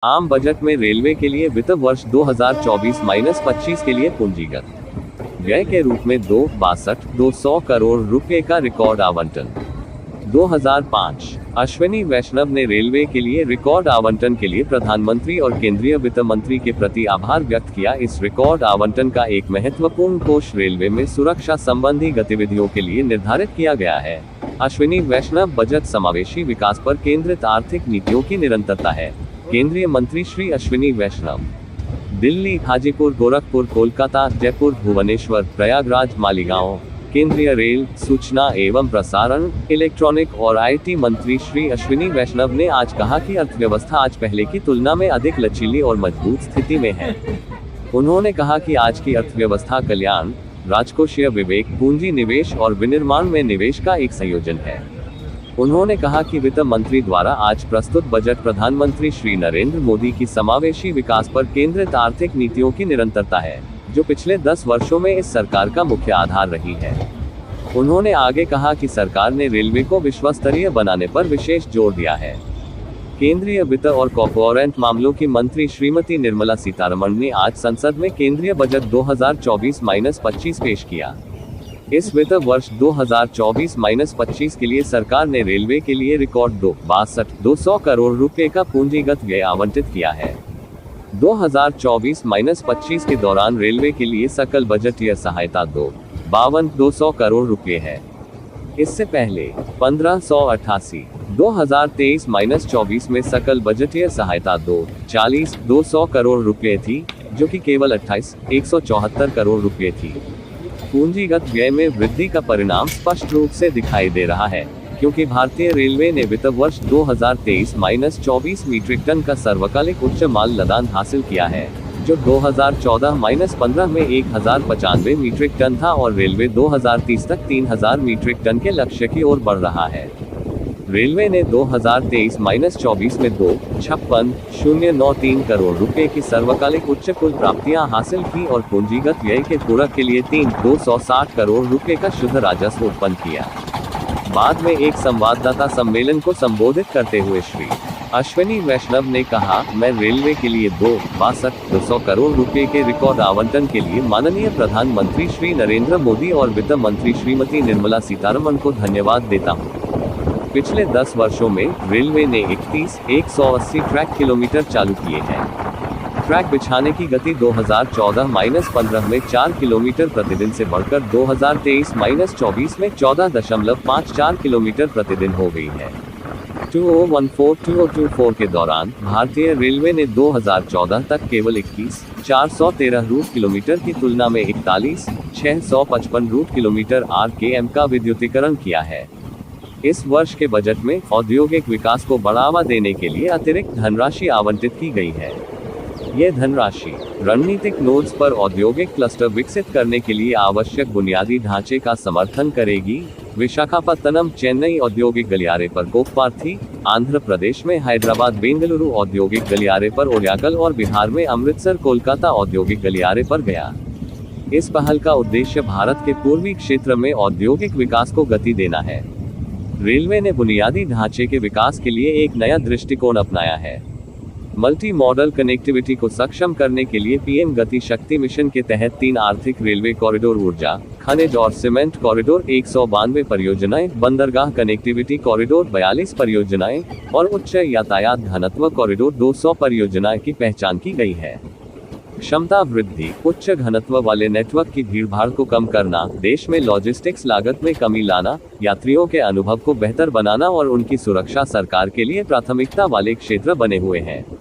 आम बजट में रेलवे के लिए वित्त वर्ष 2024-25 के लिए पूंजीगत व्यय के रूप में 2,62,200 करोड़ रुपए का रिकॉर्ड आवंटन। 2005 अश्विनी वैष्णव ने रेलवे के लिए रिकॉर्ड आवंटन के लिए प्रधानमंत्री और केंद्रीय वित्त मंत्री के प्रति आभार व्यक्त किया। इस रिकॉर्ड आवंटन का एक महत्वपूर्ण कोष रेलवे में सुरक्षा संबंधी गतिविधियों के लिए निर्धारित किया गया है। अश्विनी वैष्णव बजट समावेशी विकास पर केंद्रित आर्थिक नीतियों की निरंतरता है। केंद्रीय मंत्री श्री अश्विनी वैष्णव दिल्ली, हाजीपुर, गोरखपुर, कोलकाता, जयपुर, भुवनेश्वर, प्रयागराज, मालीगांव। केंद्रीय रेल, सूचना एवं प्रसारण, इलेक्ट्रॉनिक और आईटी मंत्री श्री अश्विनी वैष्णव ने आज कहा कि अर्थव्यवस्था आज पहले की तुलना में अधिक लचीली और मजबूत स्थिति में है। उन्होंने कहा कि आज की अर्थव्यवस्था कल्याण, राजकोषीय विवेक, पूंजी निवेश और विनिर्माण में निवेश का एक संयोजन है। उन्होंने कहा कि वित्त मंत्री द्वारा आज प्रस्तुत बजट प्रधानमंत्री श्री नरेंद्र मोदी की समावेशी विकास पर केंद्रित आर्थिक नीतियों की निरंतरता है, जो पिछले 10 वर्षों में इस सरकार का मुख्य आधार रही है। उन्होंने आगे कहा कि सरकार ने रेलवे को विश्वस्तरीय बनाने पर विशेष जोर दिया है। केंद्रीय वित्त और कॉर्पोरेट मामलों की मंत्री श्रीमती निर्मला सीतारमण ने आज संसद में केंद्रीय बजट 2024-25 पेश किया। इस वित्त वर्ष 2024-25 के लिए सरकार ने रेलवे के लिए रिकॉर्ड 2,62,200 करोड़ रुपए का पूंजीगत व्यय आवंटित किया है। 2024-25 के दौरान रेलवे के लिए सकल बजटीय सहायता 2,52,200 करोड़ रुपए है। इससे पहले 1588 2023-24 में सकल बजटीय सहायता 2,40,200 करोड़ रुपए थी, जो कि केवल 28,174 करोड़ रुपए थी। पूंजीगत व्यय में वृद्धि का परिणाम स्पष्ट रूप से दिखाई दे रहा है, क्योंकि भारतीय रेलवे ने वित्त वर्ष 2023-24 मीट्रिक टन का सर्वकालिक उच्च माल लदान हासिल किया है, जो 2014-15 में 1,095 मीट्रिक टन था और रेलवे 2030 तक 3,000 मीट्रिक टन के लक्ष्य की ओर बढ़ रहा है। रेलवे ने 2023-24 में 2,56,093 करोड़ रुपए की सर्वकालिक उच्च कुल प्राप्तियां हासिल की और पूंजीगत व्यय के पूरक के लिए 3,260 करोड़ रुपए का शुद्ध राजस्व उत्पन्न किया। बाद में एक संवाददाता सम्मेलन को संबोधित करते हुए श्री अश्विनी वैष्णव ने कहा, मैं रेलवे के लिए 2,62,200 करोड़ रुपए के रिकॉर्ड आवंटन के लिए माननीय प्रधानमंत्री श्री नरेंद्र मोदी और वित्त मंत्री श्रीमती निर्मला सीतारमण को धन्यवाद देता हूँ। पिछले 10 वर्षों में रेलवे ने 31,180 ट्रैक किलोमीटर चालू किए हैं। ट्रैक बिछाने की गति 2014-15 में 4 किलोमीटर प्रतिदिन से बढ़कर 2023-24 में 14.54 किलोमीटर प्रतिदिन हो गई है। 2014-2024 के दौरान भारतीय रेलवे ने 2014 तक केवल 21,413 रूट किलोमीटर की तुलना में 41,655 रूट किलोमीटर RKM का विद्युतीकरण किया है। इस वर्ष के बजट में औद्योगिक विकास को बढ़ावा देने के लिए अतिरिक्त धनराशि आवंटित की गई है। ये धनराशि रणनीतिक नोड्स पर औद्योगिक क्लस्टर विकसित करने के लिए आवश्यक बुनियादी ढांचे का समर्थन करेगी। विशाखापत्तनम चेन्नई औद्योगिक गलियारे पर कोप्पार्थी, आंध्र प्रदेश में हैदराबाद बेंगलुरु औद्योगिक गलियारे पर ओरियाकल और बिहार में अमृतसर कोलकाता औद्योगिक गलियारे पर गया। इस पहल का उद्देश्य भारत के पूर्वी क्षेत्र में औद्योगिक विकास को गति देना है। रेलवे ने बुनियादी ढांचे के विकास के लिए एक नया दृष्टिकोण अपनाया है। मल्टी मॉडल कनेक्टिविटी को सक्षम करने के लिए पीएम गति शक्ति मिशन के तहत 3 आर्थिक रेलवे कॉरिडोर, ऊर्जा, खनिज और सीमेंट कॉरिडोर 192 परियोजनाएं, बंदरगाह कनेक्टिविटी कॉरिडोर 42 परियोजनाएं और उच्च यातायात घनत्व कॉरिडोर 200 परियोजनाएं की पहचान की गई है। क्षमता वृद्धि, उच्च घनत्व वाले नेटवर्क की भीड़भाड़ को कम करना, देश में लॉजिस्टिक्स लागत में कमी लाना, यात्रियों के अनुभव को बेहतर बनाना और उनकी सुरक्षा सरकार के लिए प्राथमिकता वाले क्षेत्र बने हुए हैं।